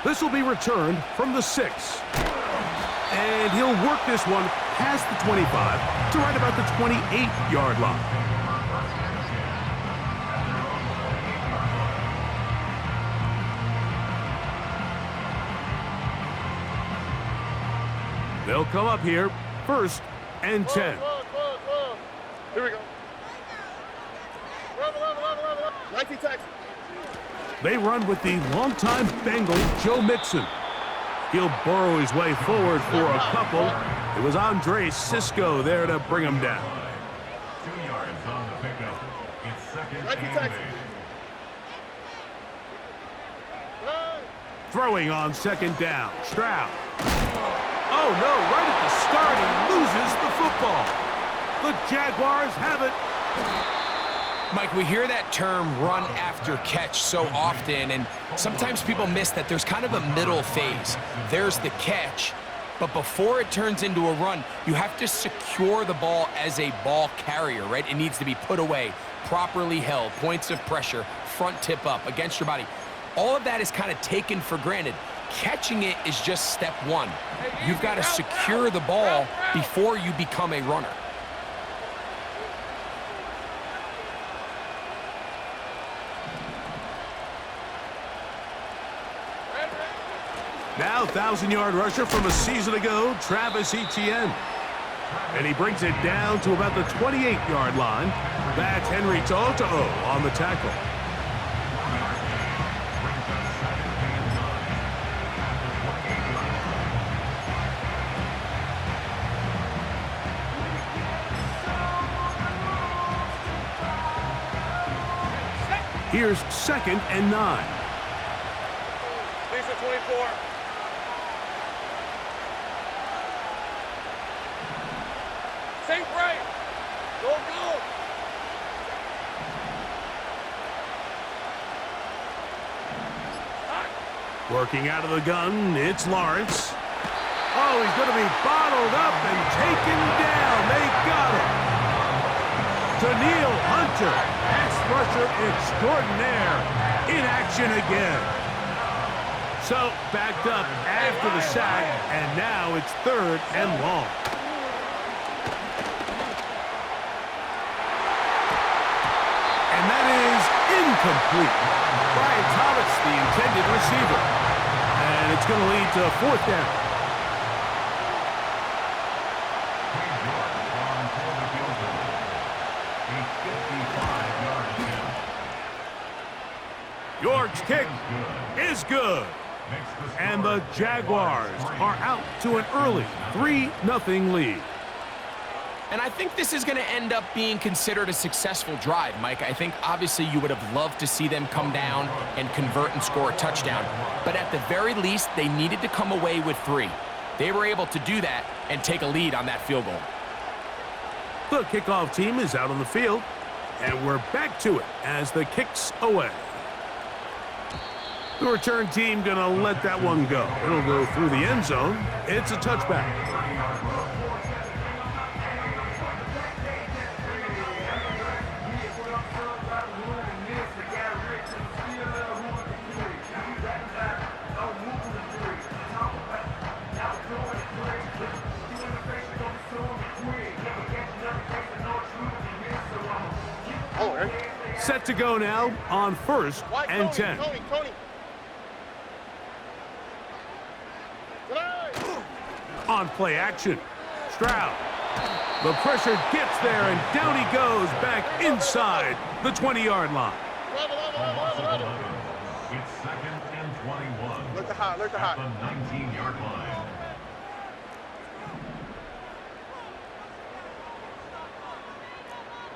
This will be returned from the 6. And he'll work this one past the 25 to right about the 28-yard line. They'll come up here, 1st and 10. Here we go. 19 Texans. They run with the longtime Bengal, Joe Mixon. He'll burrow his way forward for a couple. It was Andre Cisco there to bring him down. 2 yards on the pickup. It's 2nd 19 and Texans. 8. Throwing on 2nd down, Stroud. Oh no, right at the start, he loses the football. The Jaguars have it. Mike, we hear that term run after catch so often, and sometimes people miss that there's kind of a middle phase. There's the catch, but before it turns into a run, you have to secure the ball as a ball carrier, right? It needs to be put away, properly held, points of pressure, front tip up against your body. All of that is kind of taken for granted. Catching it is just step one. You've got to secure the ball before you become a runner. Now 1,000-yard rusher from a season ago, Travis Etienne. And he brings it down to about the 28-yard line. That's Henry To'o on the tackle. Here's 2nd and 9. Lisa 24. Saint right. Go, go. Working out of the gun, it's Lawrence. Oh, he's going to be bottled up and taken down. They got him. Daniil Hunter, pass rusher extraordinaire, in action again. So, backed up after the sack, and now it's 3rd and long. And that is incomplete. Brian Thomas, the intended receiver. And it's going to lead to 4th down. York's kick is good. And the Jaguars are out to an early 3-0 lead. And I think this is going to end up being considered a successful drive, Mike. I think obviously you would have loved to see them come down and convert and score a touchdown. But at the very least, they needed to come away with 3. They were able to do that and take a lead on that field goal. The kickoff team is out on the field, and we're back to it as the kick's away. The return team going to let that one go. It'll go through the end zone. It's a touchback. Set to go now on 1st and 10. Tony. On play action, Stroud. The pressure gets there, and down he goes back inside the 20-yard line. It's 2nd and 21. Look to hot. At the 19-yard line.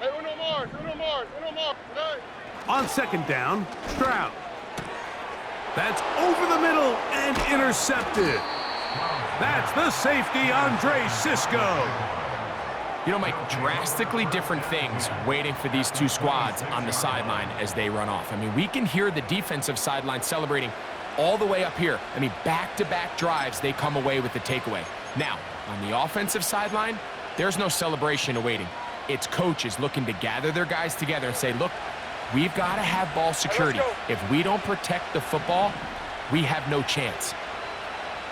Hey, Uno Mars. On 2nd down, Stroud. That's over the middle and intercepted. That's the safety, Andre Cisco. You know, Mike, drastically different things waiting for these two squads on the sideline as they run off. I mean, we can hear the defensive sideline celebrating all the way up here. I mean, back-to-back drives, they come away with the takeaway. Now, on the offensive sideline, there's no celebration awaiting. It's coaches looking to gather their guys together and say, look, we've got to have ball security. If we don't protect the football, we have no chance.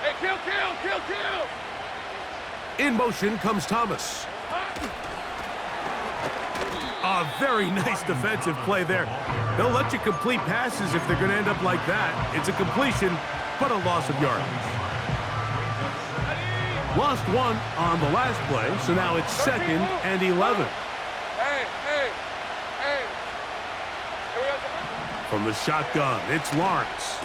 Hey, kill, kill, kill, kill! In motion comes Thomas. A very nice defensive play there. They'll let you complete passes if they're going to end up like that. It's a completion, but a loss of yardage. Lost one on the last play, so now it's 2nd and 11. Hey, hey, hey. From the shotgun, it's Lawrence.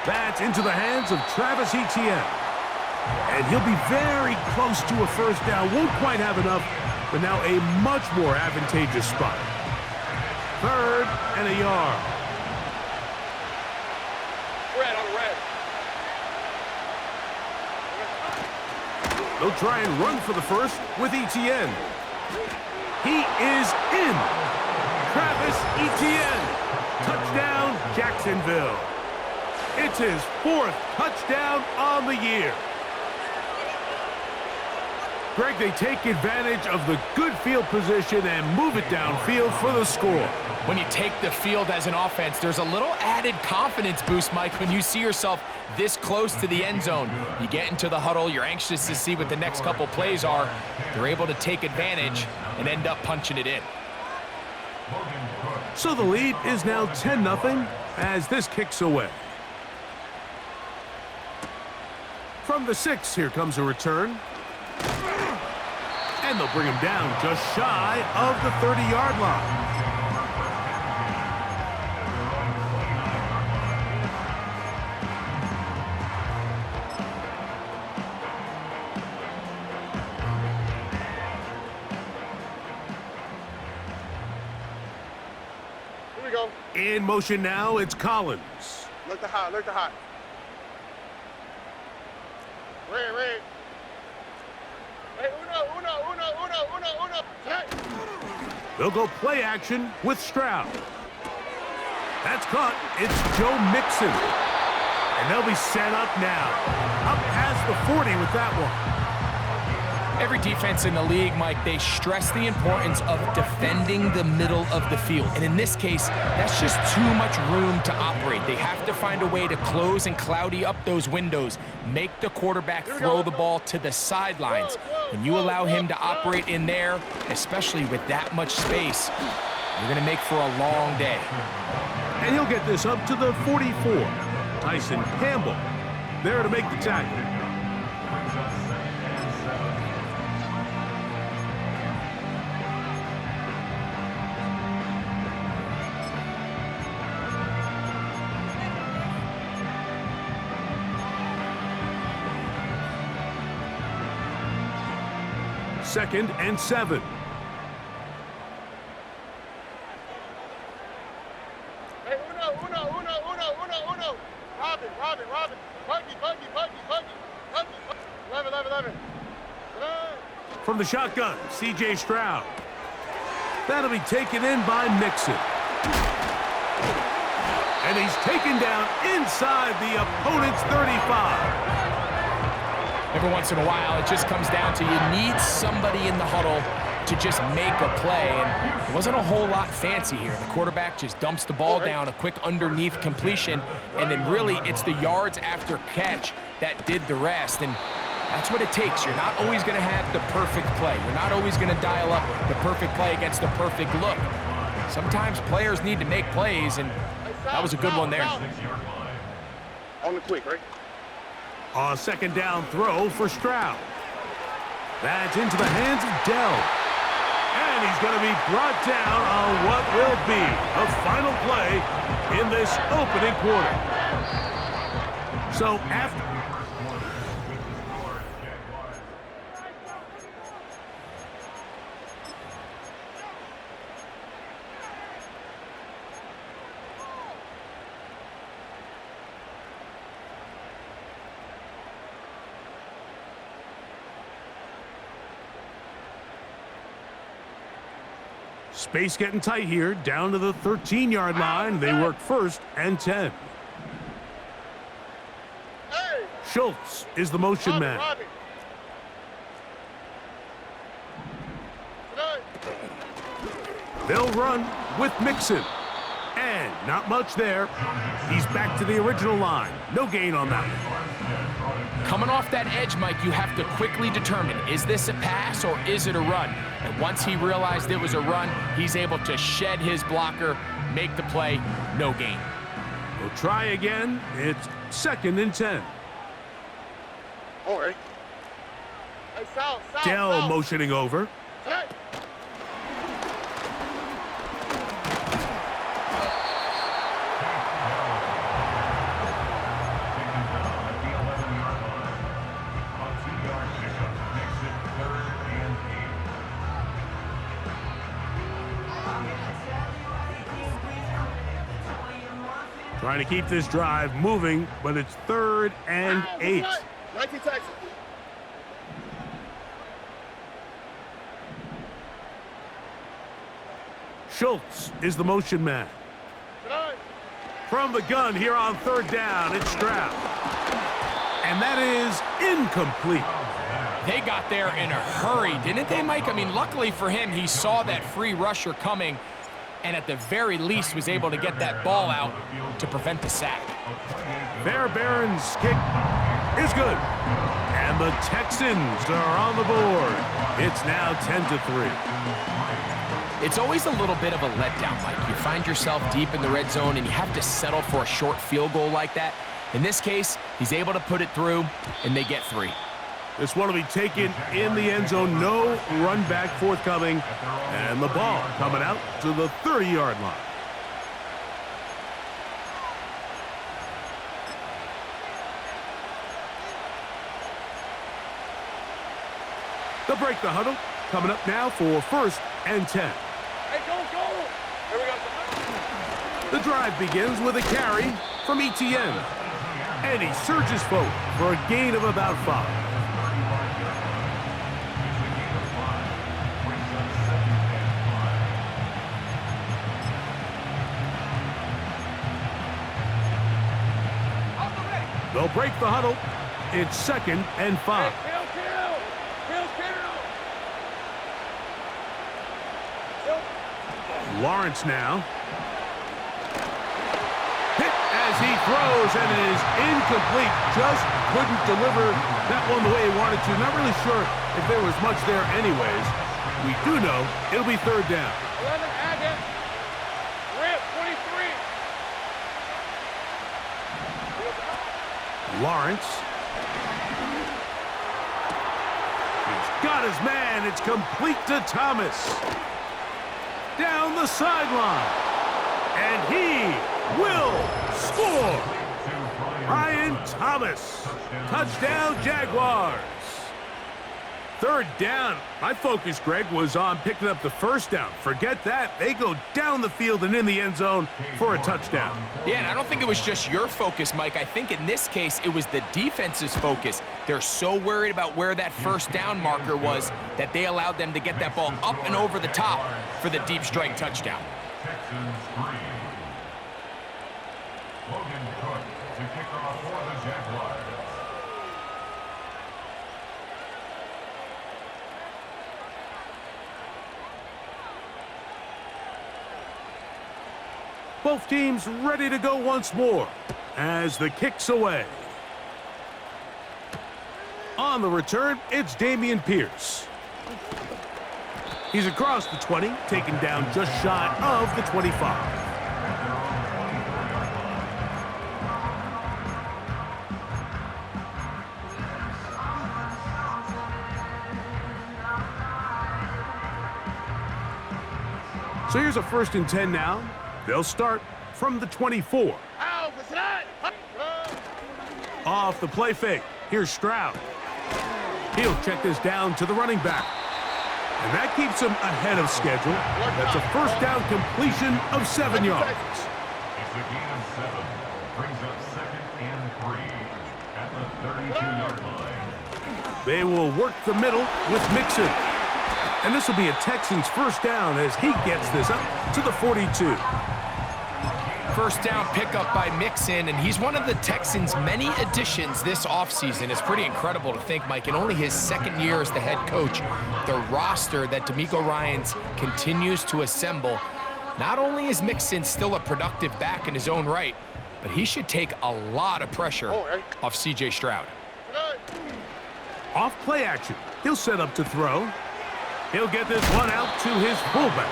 That's into the hands of Travis Etienne. And he'll be very close to a first down. Won't quite have enough, but now a much more advantageous spot. 3rd and a yard. Red on red. They'll try and run for the first with Etienne. He is in. Travis Etienne. Touchdown, Jacksonville. It's his 4th touchdown on the year. Greg, they take advantage of the good field position and move it downfield for the score. When you take the field as an offense, there's a little added confidence boost, Mike, when you see yourself this close to the end zone. You get into the huddle, you're anxious to see what the next couple plays are. They're able to take advantage and end up punching it in. So the lead is now 10-0 as this kicks away. From the 6, here comes a return. And they'll bring him down just shy of the 30-yard line. Here we go. In motion now, it's Collins. Look the hot, look the hot. Red, red. Hey, uno. Hey. They'll go play action with Stroud. That's caught. It's Joe Mixon. And they'll be set up now. Up past the 40 with that one. Every defense in the league, Mike, they stress the importance of defending the middle of the field. And in this case, that's just too much room to operate. They have to find a way to close and cloudy up those windows, make the quarterback throw the ball to the sidelines. When you allow him to operate in there, especially with that much space, you're going to make for a long day. And he'll get this up to the 44. Tyson Campbell there to make the tackle. Second and 7. Hey, uno. Robin. Buggy. 11. From the shotgun, C.J. Stroud. That'll be taken in by Mixon. And he's taken down inside the opponent's 35. Every once in a while, it just comes down to you need somebody in the huddle to just make a play. And it wasn't a whole lot fancy here. The quarterback just dumps the ball down, a quick underneath completion, and then really it's the yards after catch that did the rest. And that's what it takes. You're not always going to have the perfect play. You're not always going to dial up the perfect play against the perfect look. Sometimes players need to make plays, and that was a good one there. On the quick, right? A second down throw for Stroud. That's into the hands of Dell. And he's going to be brought down on what will be a final play in this opening quarter. So after... Space getting tight here, down to the 13-yard line. They work 1st and 10. Hey. Schultz is the motion man. Robin. They'll run with Mixon. And Not much there. He's back to the original line. No gain on that one. Coming off that edge, Mike, you have to quickly determine, is this a pass or is it a run? And once he realized it was a run, he's able to shed his blocker, make the play, no gain. We'll try again. It's 2nd and 10. All right. Hey, Sal, Dell motioning over. Hey. Trying to keep this drive moving, but it's 3rd and 8. 19 Texans. Schultz is the motion man. From the gun here on 3rd down, it's Stroud. And that is incomplete. They got there in a hurry, didn't they, Mike? I mean, luckily for him, he saw that free rusher coming and at the very least was able to get that ball out to prevent the sack. Fairbairn's kick is good. And the Texans are on the board. It's now 10-3. It's always a little bit of a letdown, Mike. You find yourself deep in the red zone and you have to settle for a short field goal like that. In this case, he's able to put it through, and they get 3. This one will be taken in the end zone. No run back forthcoming. And the ball coming out to the 30-yard line. They'll break the huddle. Coming up now for 1st and 10. Hey, go. Here we go. The drive begins with a carry from ETN. And he surges forward for a gain of about 5. They'll break the huddle. It's 2nd and 5. Kill. Lawrence now. Hit as he throws, and it is incomplete. Just couldn't deliver that one the way he wanted to. Not really sure if there was much there anyways. We do know it'll be 3rd down. 11, add it. Rip, 23. Lawrence. He's got his man. It's complete to Thomas. Down the sideline. And he will score. Ryan Thomas. Touchdown, Jaguars. 3rd down. My focus, Greg, was on picking up the 1st down. Forget that. They go down the field and in the end zone for a touchdown. Yeah, and I don't think it was just your focus, Mike. I think in this case, it was the defense's focus. They're so worried about where that 1st down marker was that they allowed them to get that ball up and over the top for the deep strike touchdown. Texans 3. Logan Cook to kick off for the Jaguars. Both teams ready to go once more as the kick's away. On the return, it's Dameon Pierce. He's across the 20, taken down just shy of the 25. So here's a 1st and 10 now. They'll start from the 24. Ow, what's that? Off the play fake. Here's Stroud. He'll check this down to the running back. And that keeps him ahead of schedule. That's a 1st down completion of 7 yards. It's a gain of 7. Brings up 2nd and 3 at the 32-yard line. They will work the middle with Mixon. And this will be a Texans 1st down as he gets this up to the 42. 1st down pickup by Mixon, and he's one of the Texans' many additions this offseason. It's pretty incredible to think, Mike, in only his 2nd year as the head coach, the roster that DeMeco Ryans continues to assemble Not only is Mixon still a productive back in his own right, but he should take a lot of pressure off C.J. Stroud. Off play action. He'll set up to throw. He'll get this one out to his fullback.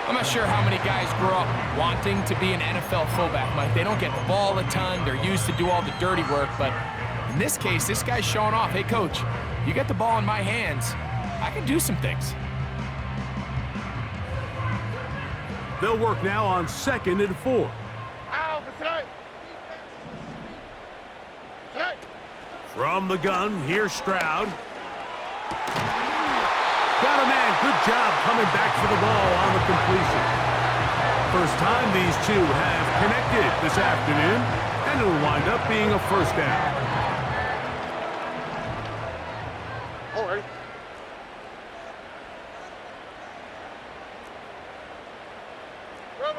I'm not sure how many guys grow up wanting to be an NFL fullback, Mike. They don't get the ball a ton. They're used to do all the dirty work. But in this case, this guy's showing off. Hey, coach, you get the ball in my hands. I can do some things. They'll work now on 2nd and 4. From the gun, here's Stroud. Got a man. Good job coming back for the ball on the completion. First time these two have connected this afternoon, and it'll wind up being a first down. All right. Run.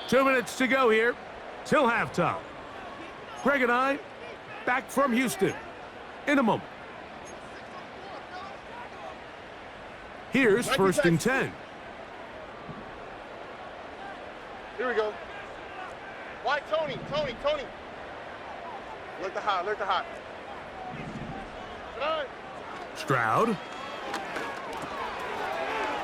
2 minutes to go here till halftime. Greg and I back from Houston in a moment. Here's 1st and 10. Here we go. Why Tony? Look the hot. Stroud.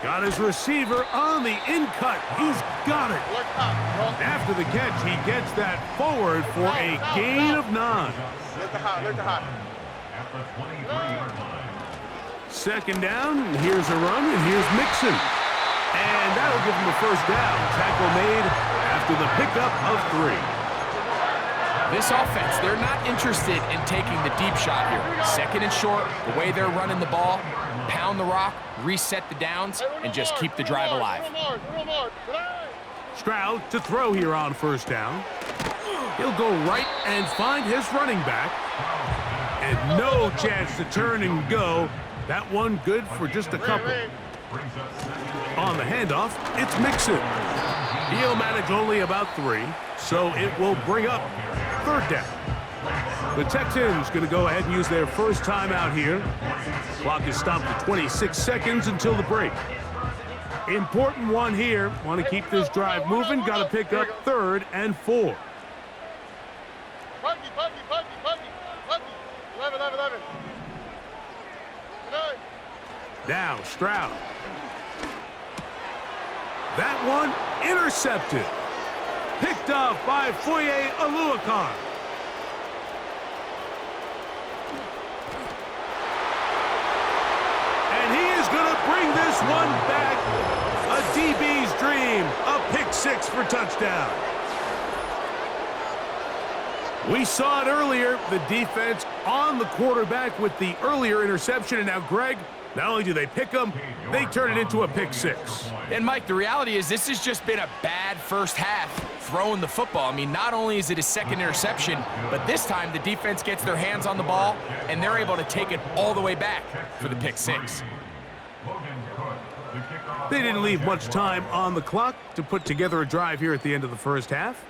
Got his receiver on the in-cut. He's got it. Look hot, bro. After the catch, he gets that forward for a gain of 9. Look the hot. At the 23-yard line. 2nd down, here's a run, and here's Mixon. And that'll give him a first down. Tackle made after the pickup of 3. This offense, they're not interested in taking the deep shot here. 2nd and short, the way they're running the ball, pound the rock, reset the downs, and just keep the drive alive. Stroud to throw here on 1st down. He'll go right and find his running back. And no chance to turn and go. That one good for just a couple. On the handoff, it's Mixon. He'll manage only about 3, so it will bring up 3rd down. The Texans going to go ahead and use their first timeout here. Clock is stopped at 26 seconds until the break. Important one here. Want to keep this drive moving. Got to pick up 3rd and 4. Buggy. 11. Now Stroud. That one intercepted. Picked off by Foye Oluokun. And he is going to bring this one back. A DB's dream. A pick 6 for touchdown. We saw it earlier, the defense on the quarterback with the earlier interception. And now, Greg, not only do they pick them, they turn it into a pick 6. And, Mike, the reality is this has just been a bad first half throwing the football. I mean, not only is it a 2nd interception, but this time the defense gets their hands on the ball, and they're able to take it all the way back for the pick 6. They didn't leave much time on the clock to put together a drive here at the end of the first half.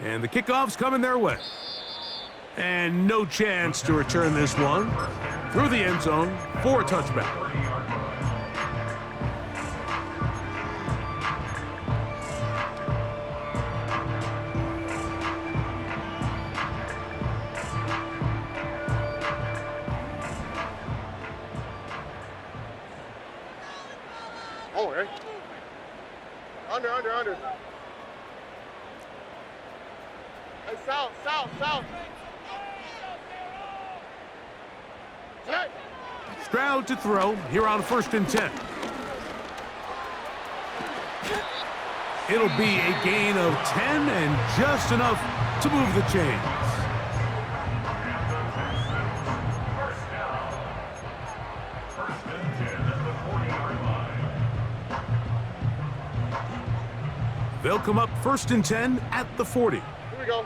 And the kickoff's coming their way. And no chance to return this one through the end zone for a touchback. Oh, right. Under. Hey, south. Tonight. Stroud to throw here on 1st and 10. It'll be a gain of 10 and just enough to move the chains. First and 10 at the 40-yard line. They'll come up 1st and 10 at the 40. Here we go.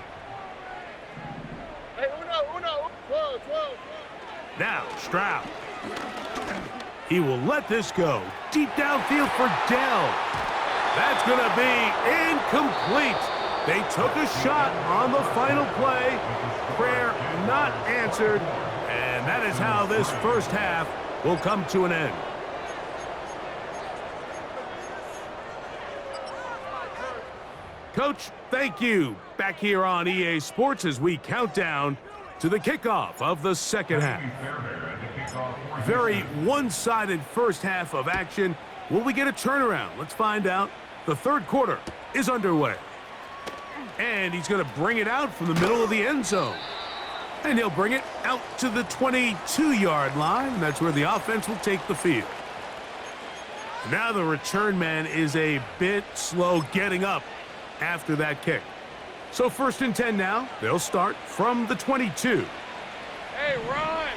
Hey, uno. 12. Now, Stroud. He will let this go. Deep downfield for Dell. That's going to be incomplete. They took a shot on the final play. Prayer not answered. And that is how this first half will come to an end. Coach, thank you. Back here on EA Sports as we count down to the kickoff of the second half. Very one-sided first half of action. Will we get a turnaround? Let's find out. The third quarter is underway. And he's going to bring it out from the middle of the end zone. And he'll bring it out to the 22-yard line. That's where the offense will take the field. Now the return man is a bit slow getting up after that kick. So 1st and 10 now. They'll start from the 22. Hey, run!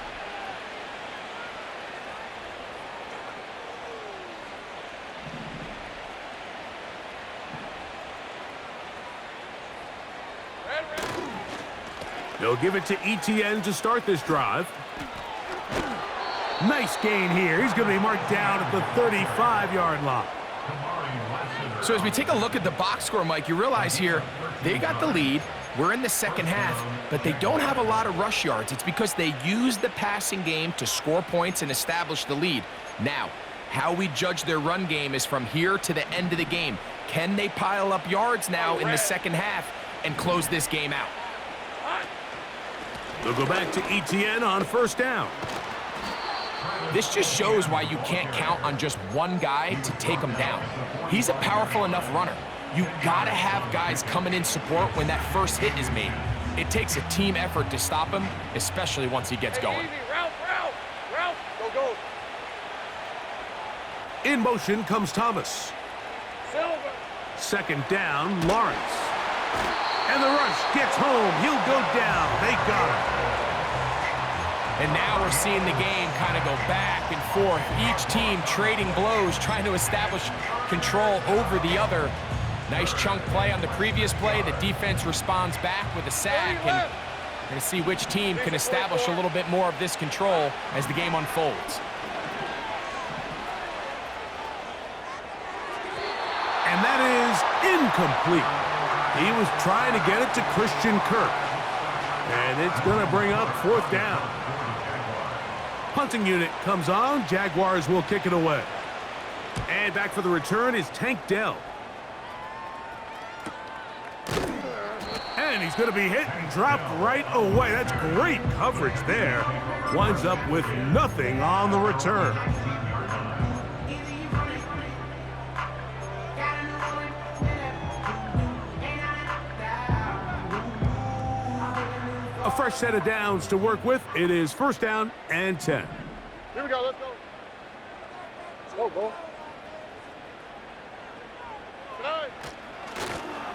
They'll give it to ETN to start this drive. Nice gain here. He's going to be marked down at the 35-yard line. So as we take a look at the box score, Mike, you realize here they got the lead. We're in the second half, but they don't have a lot of rush yards. It's because they use the passing game to score points and establish the lead. Now, how we judge their run game is from here to the end of the game. Can they pile up yards now in the second half and close this game out? They'll go back to ETN on 1st down. This just shows why you can't count on just one guy to take him down. He's a powerful enough runner. You gotta have guys coming in support when that first hit is made. It takes a team effort to stop him, especially once he gets going. Route, go. In motion comes Thomas. Silver. 2nd down, Lawrence. And the rush gets home. He'll go down. They got him. And now we're seeing the game kind of go back and forth. Each team trading blows, trying to establish control over the other. Nice chunk play on the previous play. The defense responds back with a sack. And we're going to see which team can establish a little bit more of this control as the game unfolds. And that is incomplete. He was trying to get it to Christian Kirk. And it's going to bring up 4th down. Punting unit comes on. Jaguars will kick it away. And back for the return is Tank Dell. And he's going to be hit and dropped right away. That's great coverage there. Winds up with nothing on the return. A fresh set of downs to work with. It is 1st down and 10. Here we go, let's go. Go.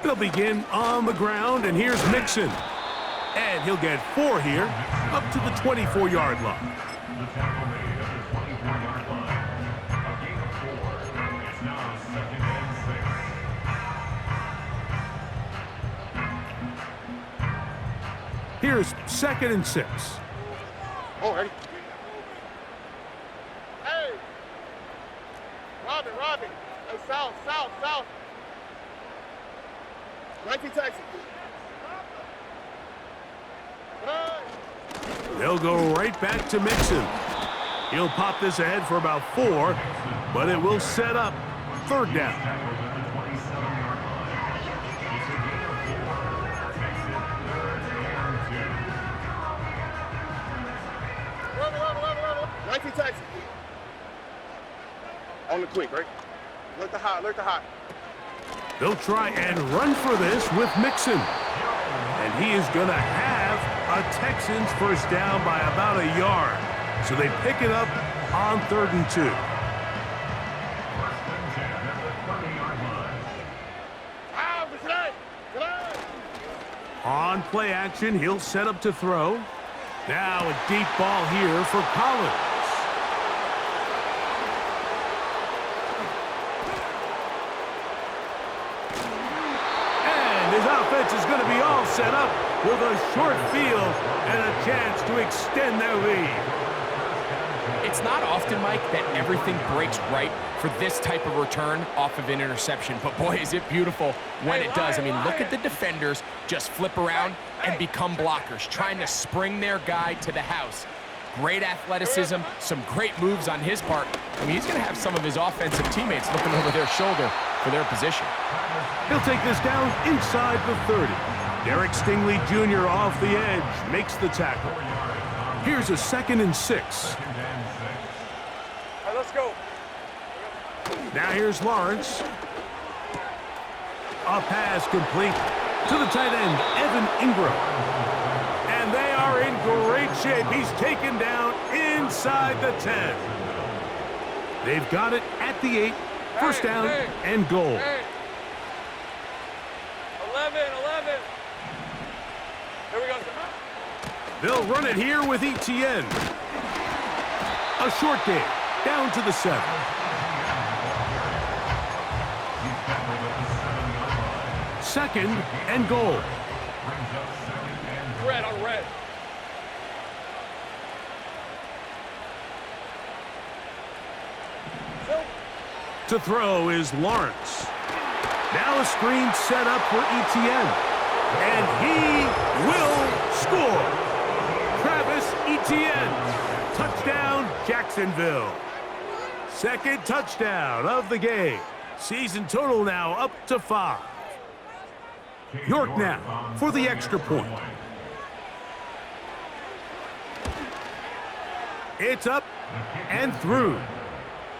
They'll begin on the ground, and here's Mixon. And he'll get 4 here, up to the 24-yard line. The tackle made at the 24-yard line. A gain of 4. It's now 2nd and 6. Here's 2nd and 6. Oh, ready. Hey! Robin. Hey, south. 19 Texans. Hey! They'll go right back to Mixon. He'll pop this ahead for about 4, but it will set up 3rd down. Texas. On the quick, right? Look the hot. They'll try and run for this with Mixon. And he is going to have a Texans 1st down by about a yard. So they pick it up on 3rd and 2. On play action, he'll set up to throw. Now a deep ball here for Collins. His offense is going to be all set up with a short field and a chance to extend their lead. It's not often, Mike, that everything breaks right for this type of return off of an interception. But boy, is it beautiful when it does. I mean, look at the defenders just flip around and become blockers, trying to spring their guy to the house. Great athleticism, some great moves on his part. I mean, he's going to have some of his offensive teammates looking over their shoulder for their position. He'll take this down inside the 30. Derek Stingley Jr. off the edge makes the tackle. Here's a 2nd and 6. All right, let's go. Now here's Lawrence. A pass complete to the tight end, Evan Ingram. And they are in great shape. He's taken down inside the 10. They've got it at the 8. First down and goal. 11. Here we go. They'll run it here with ETN. A short game, down to the 7. Second and goal. Red on red. To throw is Lawrence. Now a screen set up for ETN. And he will score. Travis Etienne. Touchdown, Jacksonville. Second touchdown of the game. Season total now up to 5. York now for the extra point. It's up and through.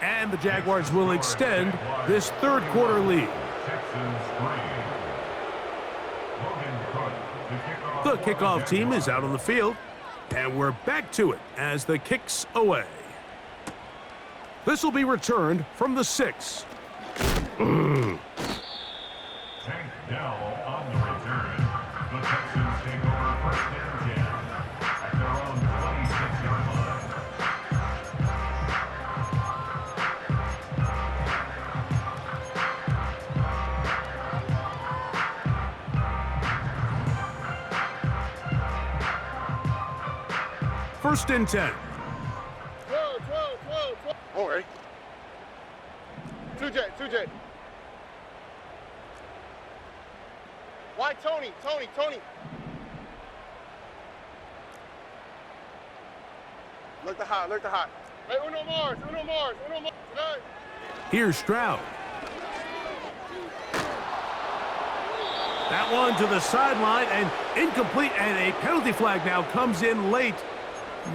And the Jaguars will extend this third quarter lead. The kickoff team is out on the field, and we're back to it as the kick's away. This will be returned from the 6. Tank Dell on the return. The Texans take over 1st and 10 at their own 26-yard line. First and 10. 12. All right. 2J. Why Tony? Look the hot. Hey, Uno Mars. Tonight. Here's Stroud. That one to the sideline and incomplete, and a penalty flag now comes in late.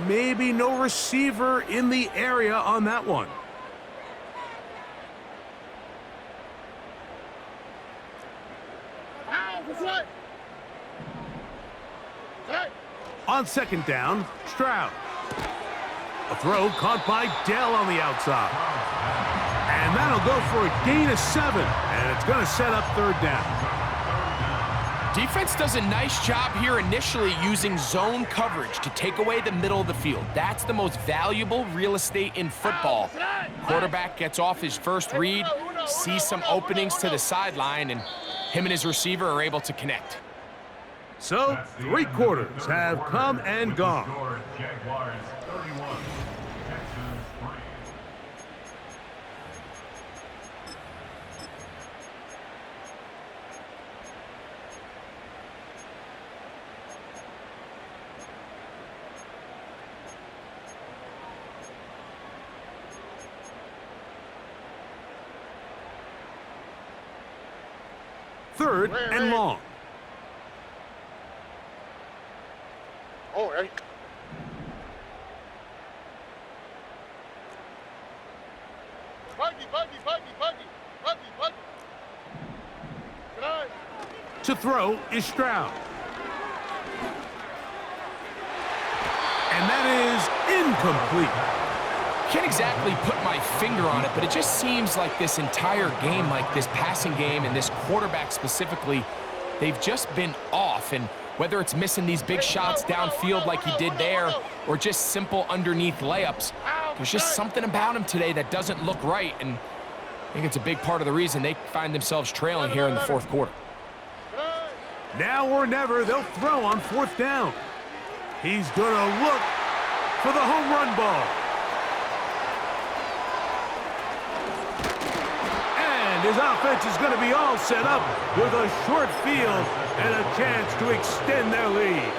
Maybe no receiver in the area on that one. On second down, Stroud. A throw caught by Dell on the outside. And that'll go for a gain of 7, and it's going to set up third down. Defense does a nice job here initially using zone coverage to take away the middle of the field. That's the most valuable real estate in football. Quarterback gets off his first read, sees some openings to the sideline, and him and his receiver are able to connect. So, 3 quarters have come and gone. Jaguars 31, Texans 3. Third and long. All right. Buggy. Tonight. To throw is Stroud. And that is incomplete. Can't exactly put my finger on it, but it just seems like this entire game, like this passing game and this quarterback specifically, they've just been off. And whether it's missing these big shots downfield like he did there or just simple underneath layups, there's just something about him today that doesn't look right. And I think it's a big part of the reason they find themselves trailing here in the fourth quarter. Now or never, they'll throw on fourth down. He's going to look for the home run ball. And his offense is going to be all set up with a short field and a chance to extend their lead.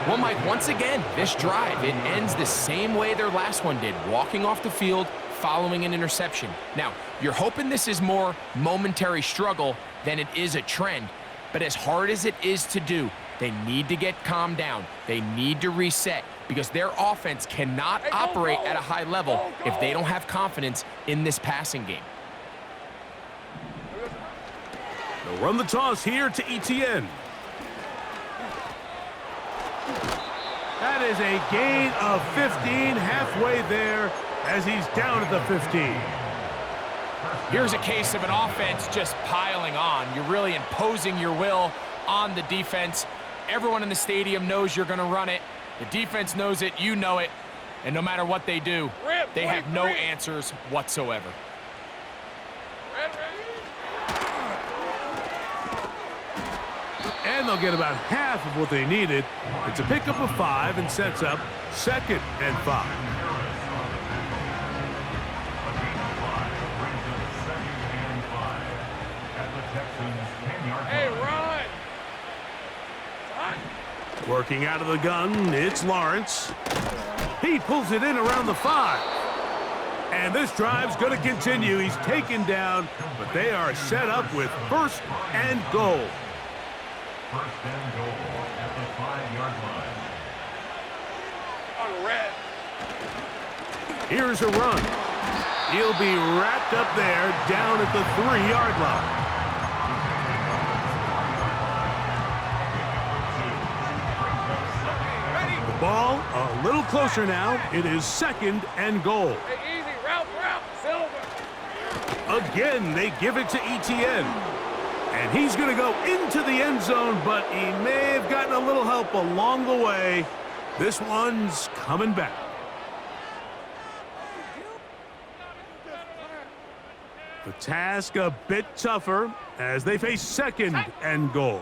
Well, Mike, once again, this drive, it ends the same way their last one did, walking off the field, following an interception. Now, you're hoping this is more momentary struggle than it is a trend, but as hard as it is to do, they need to get calmed down. They need to reset because their offense cannot operate at a high level if they don't have confidence in this passing game. They'll run the toss here to Etienne. That is a gain of 15, halfway there as he's down at the 15. Here's a case of an offense just piling on. You're really imposing your will on the defense. Everyone in the stadium knows you're going to run it. The defense knows it, you know it, and no matter what they do, they have no answers whatsoever. And they'll get about half of what they needed. It's a pickup of 5 and sets up 2nd and 5. Hey, run! Working out of the gun, it's Lawrence. He pulls it in around the 5. And this drive's going to continue. He's taken down, but they are set up with 1st and goal. 1st and goal at the 5-yard line. On red. Here's a run. He'll be wrapped up there down at the 3-yard line. The ball a little closer now. It is 2nd and goal. Hey, easy. Route. Silver. Again, they give it to Etienne. And he's going to go into the end zone, but he may have gotten a little help along the way. This one's coming back. The task a bit tougher as they face 2nd and goal.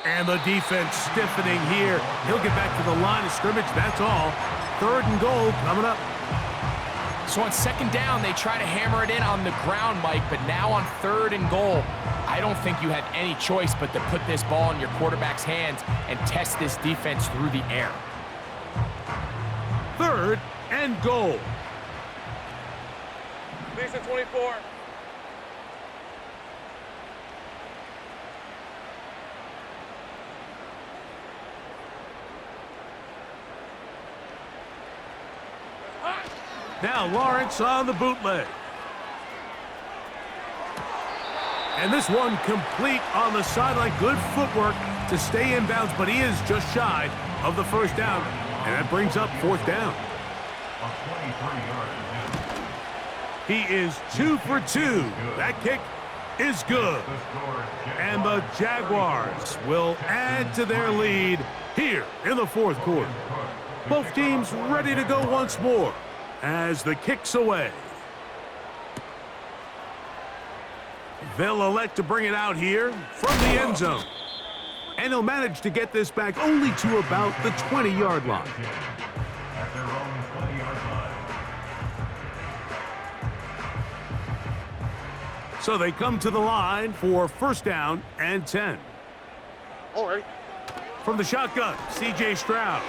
And the defense stiffening here. He'll get back to the line of scrimmage, that's all. 3rd and goal coming up. So on 2nd down, they try to hammer it in on the ground, Mike, but now on 3rd and goal, I don't think you have any choice but to put this ball in your quarterback's hands and test this defense through the air. 3rd and goal. Lisa 24. Now Lawrence on the bootleg. And this one complete on the sideline. Good footwork to stay in bounds, but he is just shy of the 1st down. And that brings up 4th down. He is 2 for 2. That kick is good. And the Jaguars will add to their lead here in the 4th quarter. Both teams ready to go once more as the kick's away. They'll elect to bring it out here from the end zone. And he'll manage to get this back only to about the 20-yard line. At their own 20-yard line. So they come to the line for 1st down and 10. All right. From the shotgun, C.J. Stroud.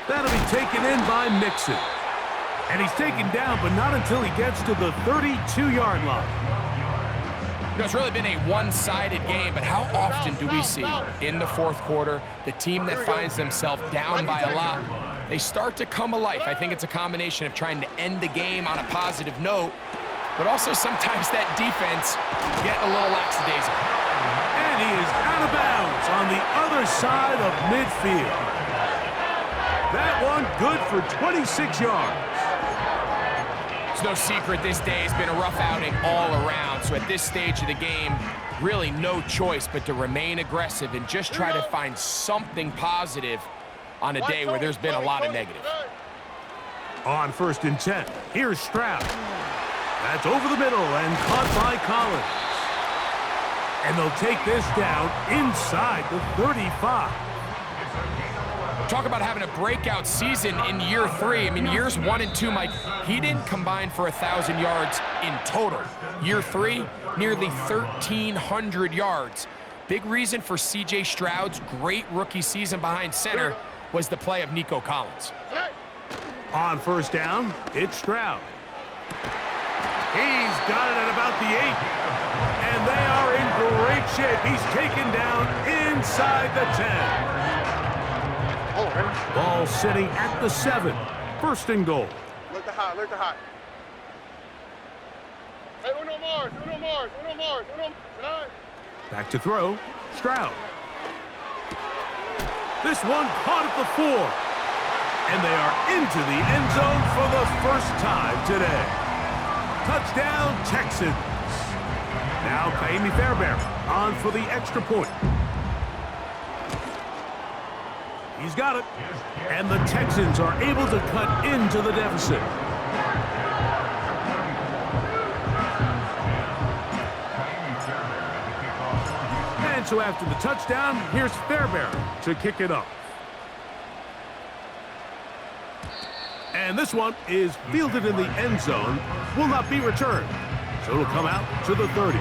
That'll be taken in by Mixon. And he's taken down, but not until he gets to the 32-yard line. You know, it's really been a one-sided game, but how often do we see in the 4th quarter the team that finds themselves down by a lot, they start to come alive. I think it's a combination of trying to end the game on a positive note, but also sometimes that defense get a little lackadaisical. And he is out of bounds on the other side of midfield. That one good for 26 yards. It's no secret this day has been a rough outing all around, so at this stage of the game, really no choice but to remain aggressive and just try to find something positive on a day where there's been a lot of negative. On 1st and 10, here's Stroud. That's over the middle and caught by Collins. And they'll take this down inside the 35. Talk about having a breakout season in year 3. I mean, years 1 and 2, Mike, he didn't combine for 1,000 yards in total. Year 3, nearly 1,300 yards. Big reason for C.J. Stroud's great rookie season behind center. was the play of Nico Collins. On first down, it's Stroud. He's got it at about the 8. And they are in great shape. He's taken down inside the 10. Ball sitting at the 7. First and goal. Look the hot, look the hot. Hey, uno more. Back to throw, Stroud. This one caught at the 4. And they are into the end zone for the first time today. Touchdown, Texans. Now Kaimi Fairbairn on for the extra point. He's got it. And the Texans are able to cut into the deficit. And so after the touchdown, here's Fairbairn to kick it off. And this one is fielded in the end zone, will not be returned. So it'll come out to the 30.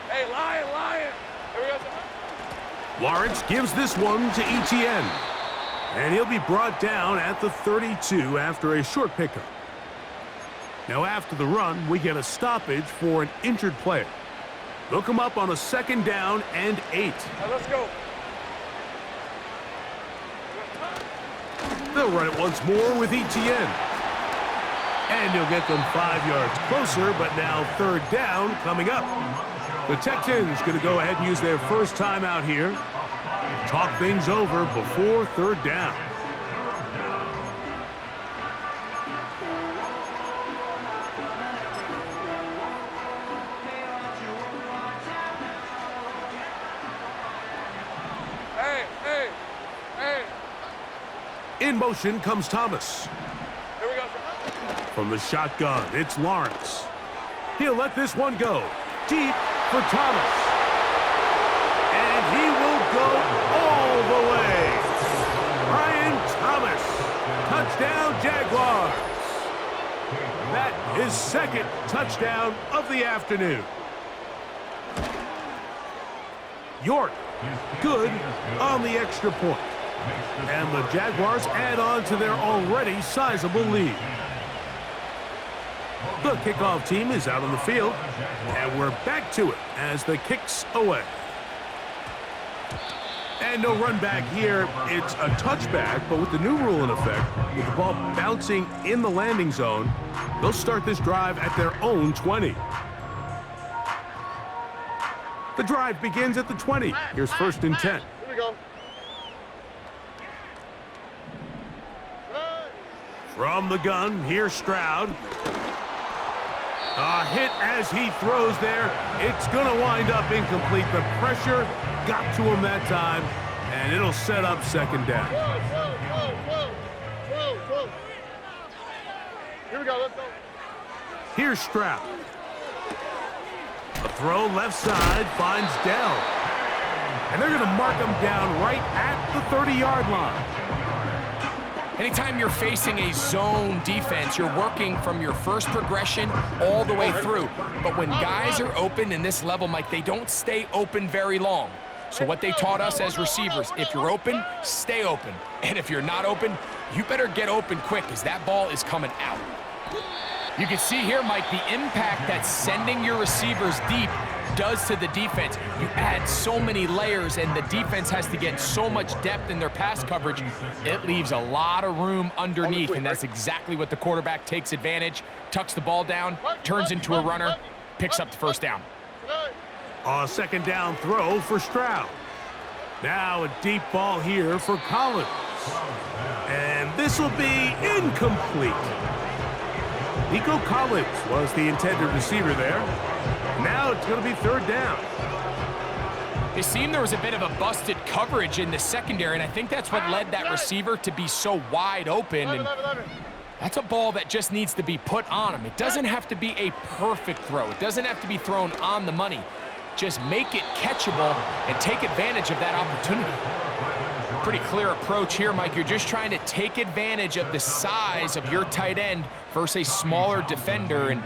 Hey, Lion. Here we go. Lawrence gives this one to Etienne. And he'll be brought down at the 32 after a short pickup. Now after the run, we get a stoppage for an injured player. They'll come up on a second down and 8. Let's go. They'll run it once more with Etienne. And he'll get them 5 yards closer, but now third down coming up. The Texans going to go ahead and use their first time out here. Talk things over before third down. Hey. In motion comes Thomas. Here we go. From the shotgun, it's Lawrence. He'll let this one go. Deep for Thomas. And he will go all the way. Brian Thomas. Touchdown, Jaguars. That is second touchdown of the afternoon. York, good on the extra point. And the Jaguars add on to their already sizable lead. The kickoff team is out on the field, and we're back to it as the kick's away. And no run back here. It's a touchback, but with the new rule in effect, with the ball bouncing in the landing zone, they'll start this drive at their own 20. The drive begins at the 20. Here's first and 10. Here we go. From the gun, here's Stroud. A hit as he throws there. It's going to wind up incomplete. The pressure got to him that time, and it'll set up second down. Whoa. Here we go. Let's go. Here's Stroud. A throw left side finds Dell. And they're going to mark him down right at the 30-yard line. Anytime you're facing a zone defense, you're working from your first progression all the way through. But when guys are open in this level, Mike, they don't stay open very long. So what they taught us as receivers, if you're open, stay open. And if you're not open, you better get open quick because that ball is coming out. You can see here, Mike, the impact that sending your receivers deep does to the defense. You add so many layers, and the defense has to get so much depth in their pass coverage. It leaves a lot of room underneath, and that's exactly what the quarterback takes advantage, tucks the ball down, turns into a runner, picks up the first down. A second down throw for Stroud. Now a deep ball here for Collins. And this will be incomplete. Nico Collins was the intended receiver there. Now it's going to be third down. It seemed there was a bit of a busted coverage in the secondary, and I think that's what led that receiver to be so wide open. And that's a ball that just needs to be put on him. It doesn't have to be a perfect throw. It doesn't have to be thrown on the money. Just make it catchable and take advantage of that opportunity. Pretty clear approach here, Mike. You're just trying to take advantage of the size of your tight end versus a smaller defender, and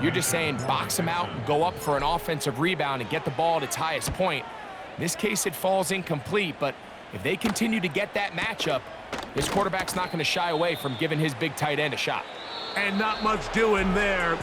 you're just saying box him out and go up for an offensive rebound and get the ball at its highest point. In this case, it falls incomplete, but if they continue to get that matchup, this quarterback's not going to shy away from giving his big tight end a shot. And not much doing there.